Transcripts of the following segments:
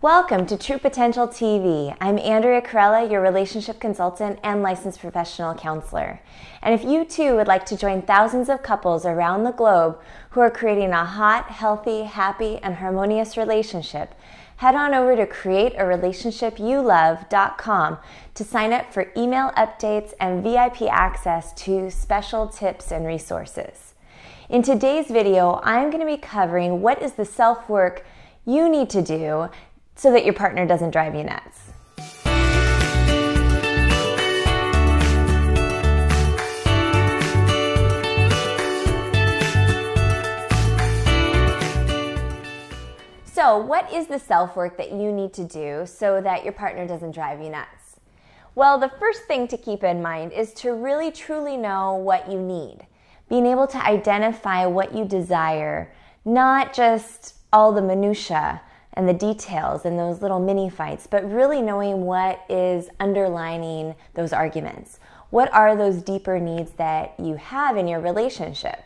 Welcome to True Potential TV. I'm Andrea Corella, your relationship consultant and licensed professional counselor. And if you too would like to join thousands of couples around the globe who are creating a hot, healthy, happy, and harmonious relationship, head on over to createrelationshipyoulove.com to sign up for email updates and VIP access to special tips and resources. In today's video, I'm going to be covering what is the self-work you need to do so that your partner doesn't drive you nuts. So, what is the self-work that you need to do so that your partner doesn't drive you nuts? Well, the first thing to keep in mind is to really truly know what you need. Being able to identify what you desire, not just all the minutia and the details and those little mini fights, but really knowing what is underlining those arguments. What are those deeper needs that you have in your relationship?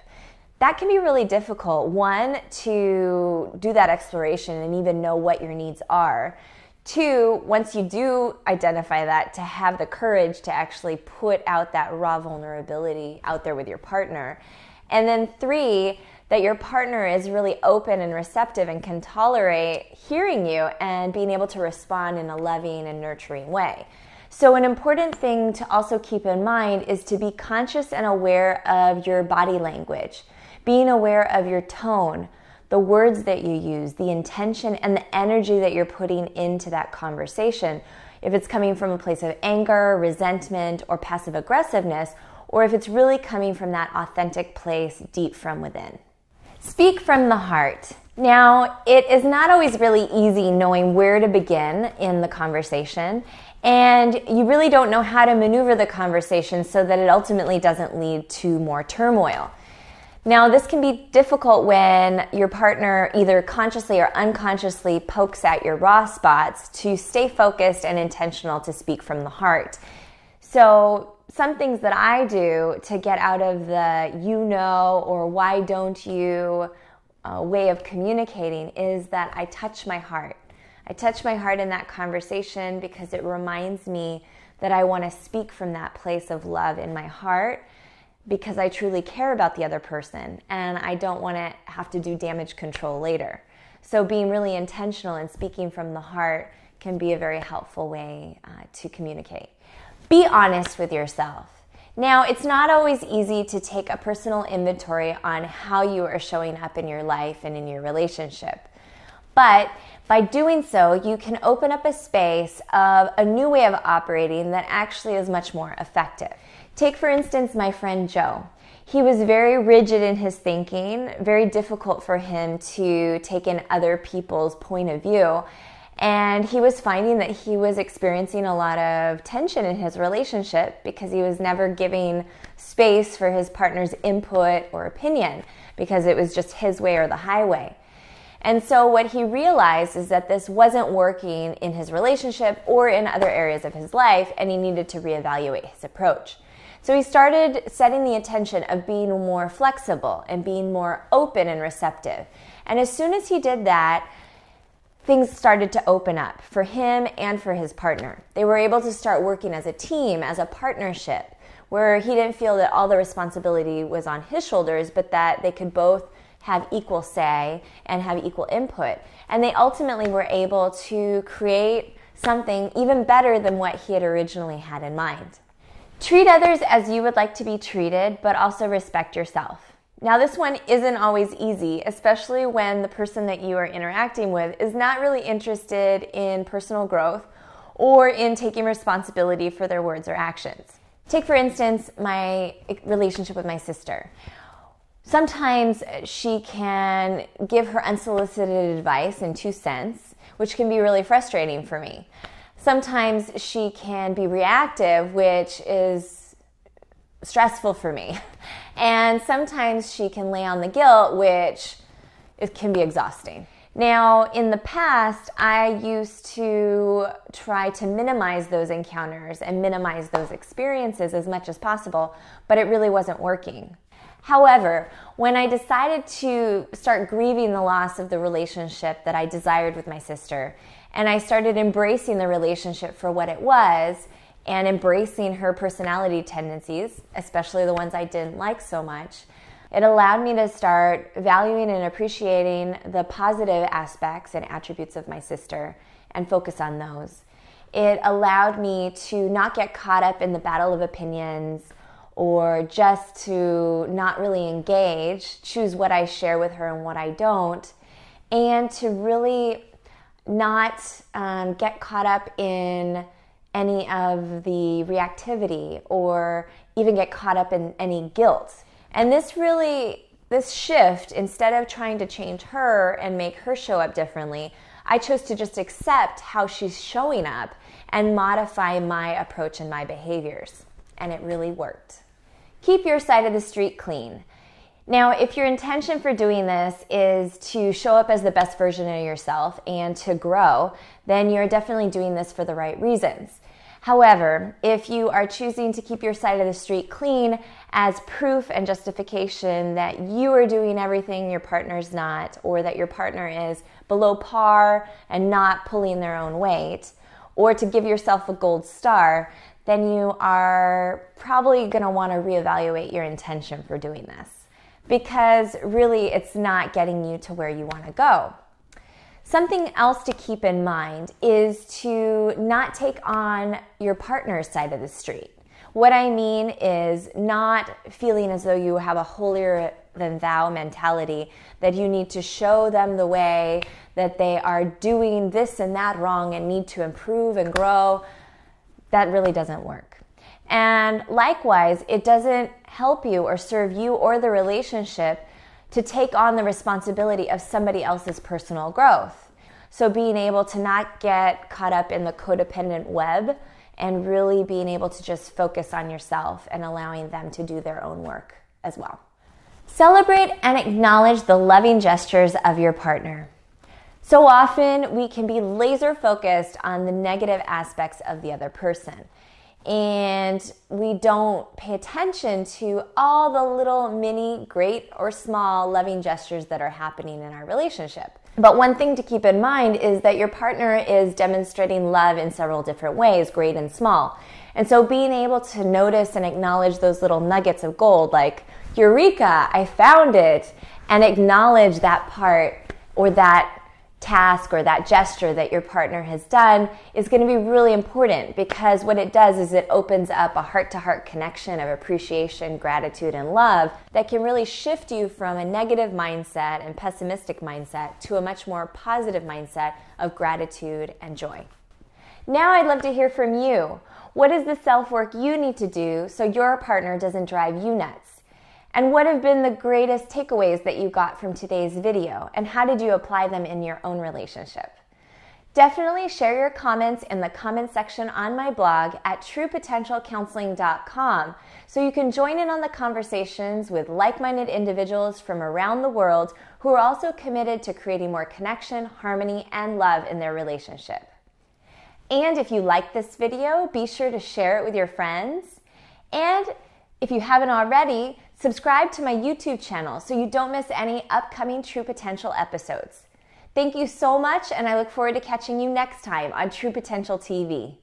That can be really difficult. One, to do that exploration and even know what your needs are. Two, once you do identify that, to have the courage to actually put out that raw vulnerability out there with your partner. And then three, that your partner is really open and receptive and can tolerate hearing you and being able to respond in a loving and nurturing way. So an important thing to also keep in mind is to be conscious and aware of your body language, being aware of your tone, the words that you use, the intention and the energy that you're putting into that conversation. If it's coming from a place of anger, resentment, or passive aggressiveness, or if it's really coming from that authentic place deep from within. Speak from the heart. Now, it is not always really easy knowing where to begin in the conversation, and you really don't know how to maneuver the conversation so that it ultimately doesn't lead to more turmoil. Now, this can be difficult when your partner either consciously or unconsciously pokes at your raw spots to stay focused and intentional to speak from the heart. So, some things that I do to get out of the you know or why don't you way of communicating is that I touch my heart. I touch my heart in that conversation because it reminds me that I want to speak from that place of love in my heart because I truly care about the other person and I don't want to have to do damage control later. So being really intentional and speaking from the heart can be a very helpful way to communicate. Be honest with yourself. Now, it's not always easy to take a personal inventory on how you are showing up in your life and in your relationship. But by doing so, you can open up a space of a new way of operating that actually is much more effective. Take, for instance, my friend Joe. He was very rigid in his thinking, very difficult for him to take in other people's point of view. And he was finding that he was experiencing a lot of tension in his relationship because he was never giving space for his partner's input or opinion because it was just his way or the highway. And so what he realized is that this wasn't working in his relationship or in other areas of his life, and he needed to reevaluate his approach. So he started setting the intention of being more flexible and being more open and receptive. And as soon as he did that, things started to open up for him and for his partner. They were able to start working as a team, as a partnership, where he didn't feel that all the responsibility was on his shoulders, but that they could both have equal say and have equal input. And they ultimately were able to create something even better than what he had originally had in mind. Treat others as you would like to be treated, but also respect yourself. Now, this one isn't always easy, especially when the person that you are interacting with is not really interested in personal growth or in taking responsibility for their words or actions. Take, for instance, my relationship with my sister. Sometimes she can give her unsolicited advice in 2 cents, which can be really frustrating for me. Sometimes she can be reactive, which is stressful for me. And sometimes she can lay on the guilt, which it can be exhausting. Now, in the past, I used to try to minimize those encounters and minimize those experiences as much as possible, but it really wasn't working. However, when I decided to start grieving the loss of the relationship that I desired with my sister, and I started embracing the relationship for what it was, and embracing her personality tendencies, especially the ones I didn't like so much, it allowed me to start valuing and appreciating the positive aspects and attributes of my sister and focus on those. It allowed me to not get caught up in the battle of opinions or just to not really engage, choose what I share with her and what I don't, and to really not get caught up in any of the reactivity or even get caught up in any guilt. And this shift, instead of trying to change her and make her show up differently, I chose to just accept how she's showing up and modify my approach and my behaviors. And it really worked. Keep your side of the street clean. Now, if your intention for doing this is to show up as the best version of yourself and to grow, then you're definitely doing this for the right reasons. However, if you are choosing to keep your side of the street clean as proof and justification that you are doing everything your partner's not, or that your partner is below par and not pulling their own weight, or to give yourself a gold star, then you are probably going to want to reevaluate your intention for doing this, because really it's not getting you to where you want to go. Something else to keep in mind is to not take on your partner's side of the street. What I mean is not feeling as though you have a holier than thou mentality, that you need to show them the way, that they are doing this and that wrong and need to improve and grow. That really doesn't work. And likewise, it doesn't help you or serve you or the relationship to take on the responsibility of somebody else's personal growth. So being able to not get caught up in the codependent web and really being able to just focus on yourself and allowing them to do their own work as well. Celebrate and acknowledge the loving gestures of your partner. So often we can be laser focused on the negative aspects of the other person, and we don't pay attention to all the little mini, great or small loving gestures that are happening in our relationship. But one thing to keep in mind is that your partner is demonstrating love in several different ways, great and small. And so being able to notice and acknowledge those little nuggets of gold, like, Eureka, I found it, and acknowledge that part or that task or that gesture that your partner has done is going to be really important, because what it does is it opens up a heart-to-heart connection of appreciation, gratitude, and love that can really shift you from a negative mindset and pessimistic mindset to a much more positive mindset of gratitude and joy. Now I'd love to hear from you. What is the self-work you need to do so your partner doesn't drive you nuts? And what have been the greatest takeaways that you got from today's video? And how did you apply them in your own relationship? Definitely share your comments in the comment section on my blog at truepotentialcounseling.com so you can join in on the conversations with like-minded individuals from around the world who are also committed to creating more connection, harmony, and love in their relationship. And if you like this video, be sure to share it with your friends. And if you haven't already, subscribe to my YouTube channel so you don't miss any upcoming True Potential episodes. Thank you so much, and I look forward to catching you next time on True Potential TV.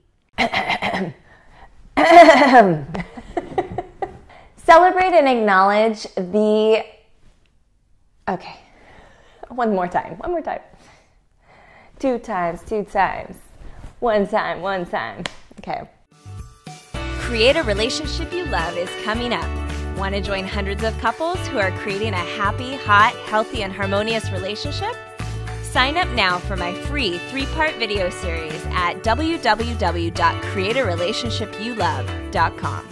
Celebrate and acknowledge the... Okay, one more time. Two times. One time. Okay. Create a Relationship You Love is coming up. Want to join hundreds of couples who are creating a happy, hot, healthy, and harmonious relationship? Sign up now for my free 3-part video series at www.createarelationshipyoulove.com.